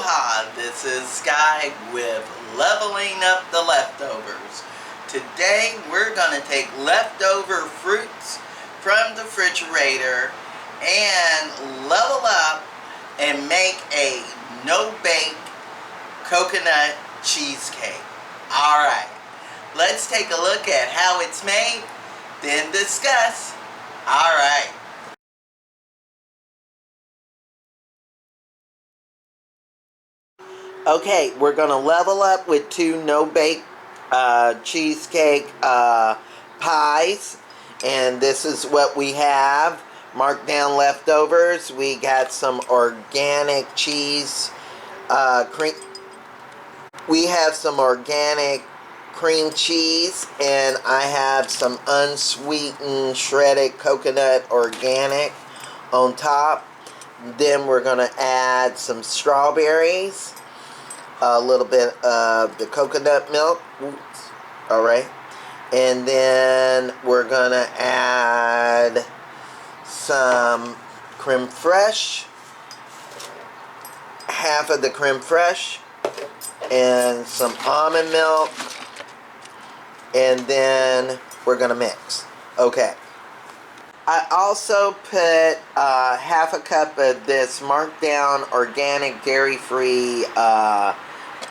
Aloha, this is Skye with Leveling Up the Leftovers. Today we're going to take leftover fruits from the refrigerator and level up and make a no-bake coconut cheesecake. Alright, let's take a look at how it's made, then discuss. Alright. Okay, we're going to level up with two no-bake cheesecake pies. And this is what we have. Marked down leftovers. We got some organic cheese cream. We have some organic cream cheese. And I have some unsweetened shredded coconut organic on top. Then we're going to add some strawberries. A little bit of the coconut milk. Oops. Alright. And then we're going to add some creme fraiche. Half of the creme fraiche. And some almond milk. And then we're going to mix. Okay. I also put half a cup of this marked down organic dairy-free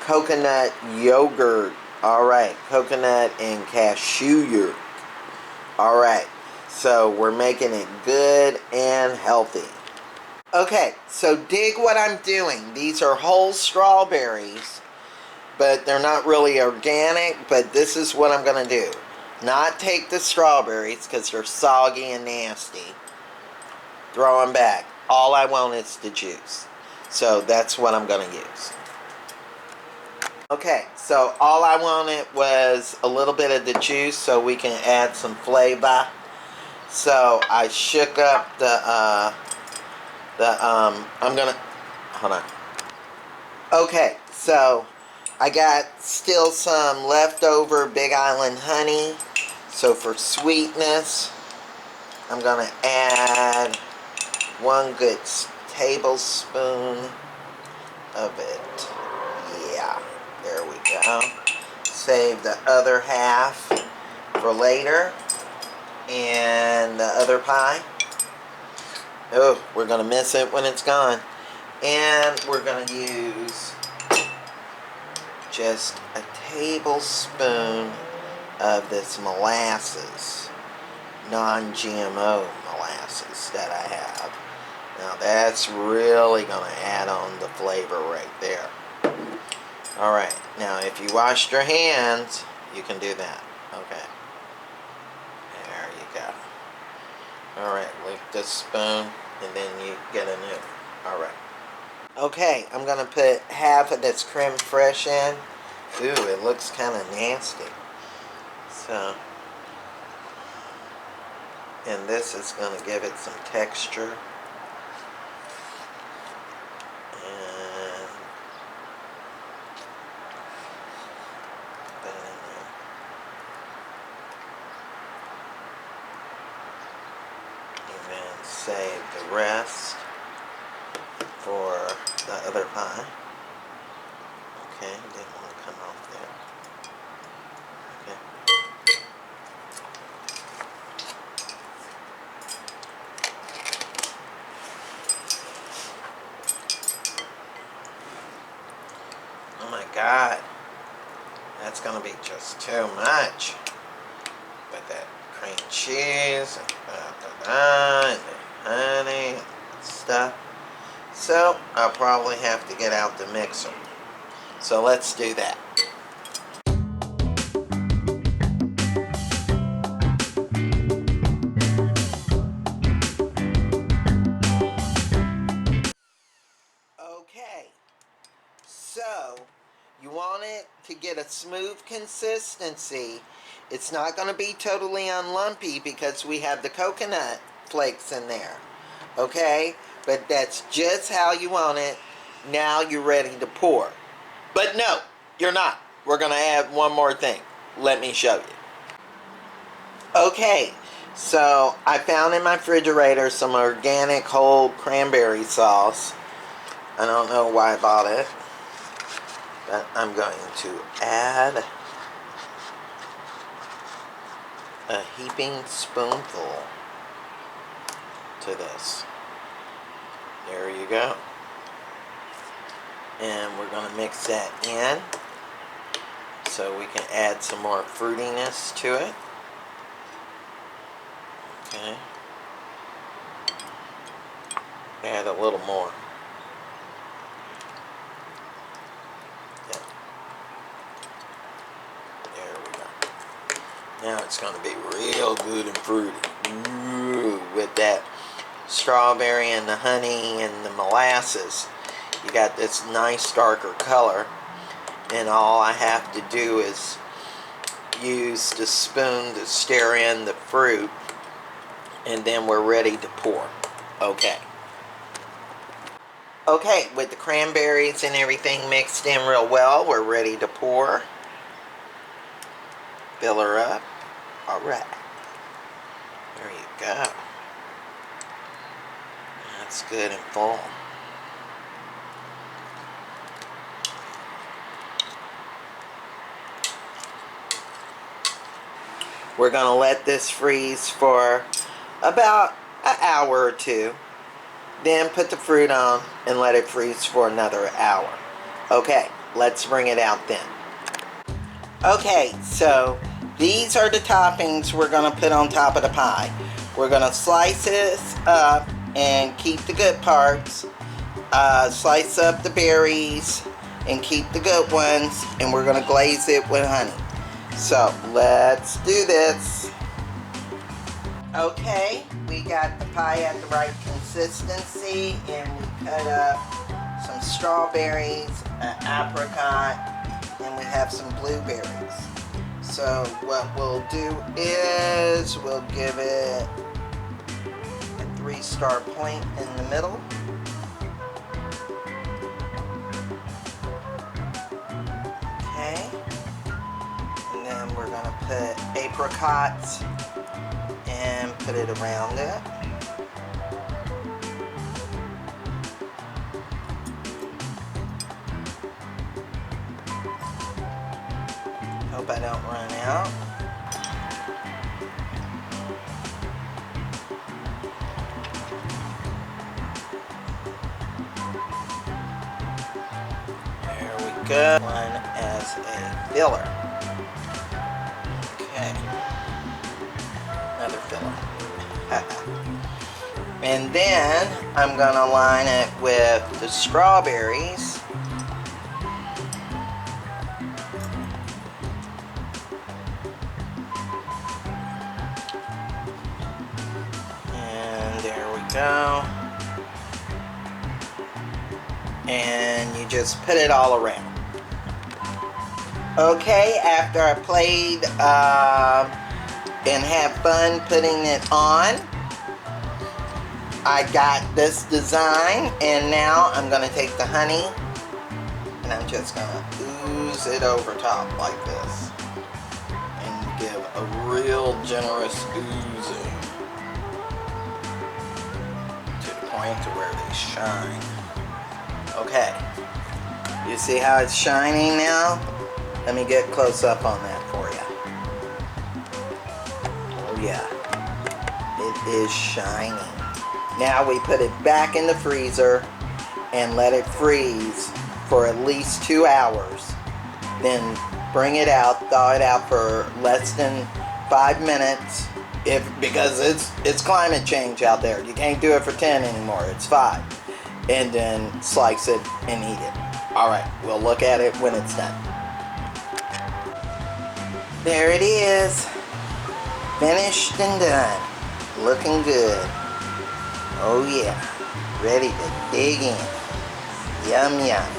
coconut yogurt. Alright, coconut and cashew yogurt. Alright, so we're making it good and healthy. Okay, so dig what I'm doing. These are whole strawberries, but they're not really organic, but this is what I'm going to do. Not take the strawberries because they're soggy and nasty. Throw them back. All I want is the juice. So that's what I'm going to use. Okay, so all I wanted was a little bit of the juice so we can add some flavor. So I shook up I'm gonna, hold on. Okay, so I got still some leftover Big Island honey. So for sweetness, I'm gonna add 1 good tablespoon of it. Yeah. There we go. Save the other half for later. And the other pie. Oh, we're going to miss it when it's gone. And we're going to use just a tablespoon of this molasses. Non-GMO molasses that I have. Now that's really going to add on the flavor right there. Alright, now if you washed your hands, you can do that. Okay. There you go. Alright, lick this spoon, and then you get a new. Alright. Okay, I'm going to put half of this creme fraiche in. Ooh, it looks kind of nasty. So, and this is going to give it some texture. Save the rest for the other pie. Okay, didn't want to come off there. Okay. Oh my God, that's gonna be just too much with that cream cheese and honey and stuff. So I'll probably have to get out the mixer. So let's do that. Okay, so you want it to get a smooth consistency. It's not going to be totally unlumpy because we have the coconut flakes in there. Okay, but that's just how you want it. Now you're ready to pour. But no, you're not. We're going to add one more thing. Let me show you. Okay, so I found in my refrigerator some organic whole cranberry sauce. I don't know why I bought it. But I'm going to add a heaping spoonful to this. There you go. And we're going to mix that in so we can add some more fruitiness to it. Okay. Add a little more. Yeah. There we go. Now it's going to be real good and fruity. Ooh, with that strawberry and the honey and the molasses. You got this nice darker color. And all I have to do is use the spoon to stir in the fruit. And then we're ready to pour. Okay. Okay, with the cranberries and everything mixed in real well, we're ready to pour. Fill her up. Alright. There you go. That's good and full. We're going to let this freeze for about an hour or two. Then put the fruit on and let it freeze for another hour. Okay, let's bring it out then. Okay, so these are the toppings we're going to put on top of the pie. We're going to slice this up and keep the good parts. Slice up the berries and keep the good ones. And we're going to glaze it with honey. So, let's do this. Okay, we got the pie at the right consistency, and we cut up some strawberries, an apricot, and we have some blueberries. So what we'll do is we'll give it a 3-star point in the middle. Okay, and then we're going to put apricots and put it around it. Hope I don't run out. There we go. One as a filler. Okay. Another filler. And then I'm going to line it with the strawberries. And there we go. And you just put it all around. Okay, after I played and have fun putting it on, I got this design, and now I'm going to take the honey and I'm just going to ooze it over top like this and give a real generous oozing to the point to where they shine. Okay, you see how it's shining now? Let me get close up on that for you. Oh yeah, it is shining. Now we put it back in the freezer and let it freeze for at least 2 hours. Then bring it out, thaw it out for less than 5 minutes. Because it's climate change out there. You can't do it for 10 anymore, it's 5. And then slice it and eat it. Alright, we'll look at it when it's done. There it is. Finished and done. Looking good. Oh yeah. Ready to dig in. Yum yum.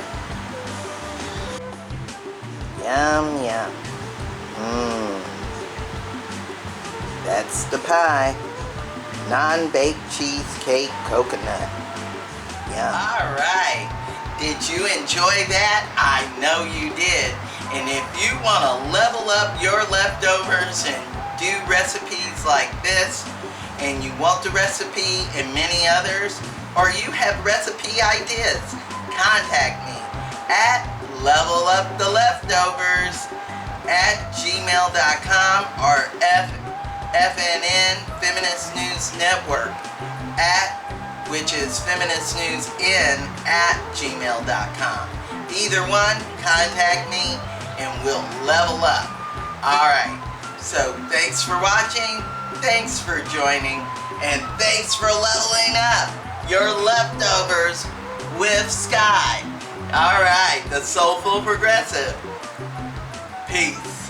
Yum yum. Mmm. That's the pie. Non-baked cheesecake coconut. Yum. Alright. Did you enjoy that? I know you did. And if you want to level up your leftovers and do recipes like this, and you want the recipe and many others, or you have recipe ideas, contact me at level up the leftovers at gmail.com or FNN-Feminist News Network which is FeministNewsN at gmail.com. Either one, contact me and we'll level up. Alright, so thanks for watching, thanks for joining, and thanks for leveling up your leftovers with Skye. Alright, the Soulful Progressive. Peace.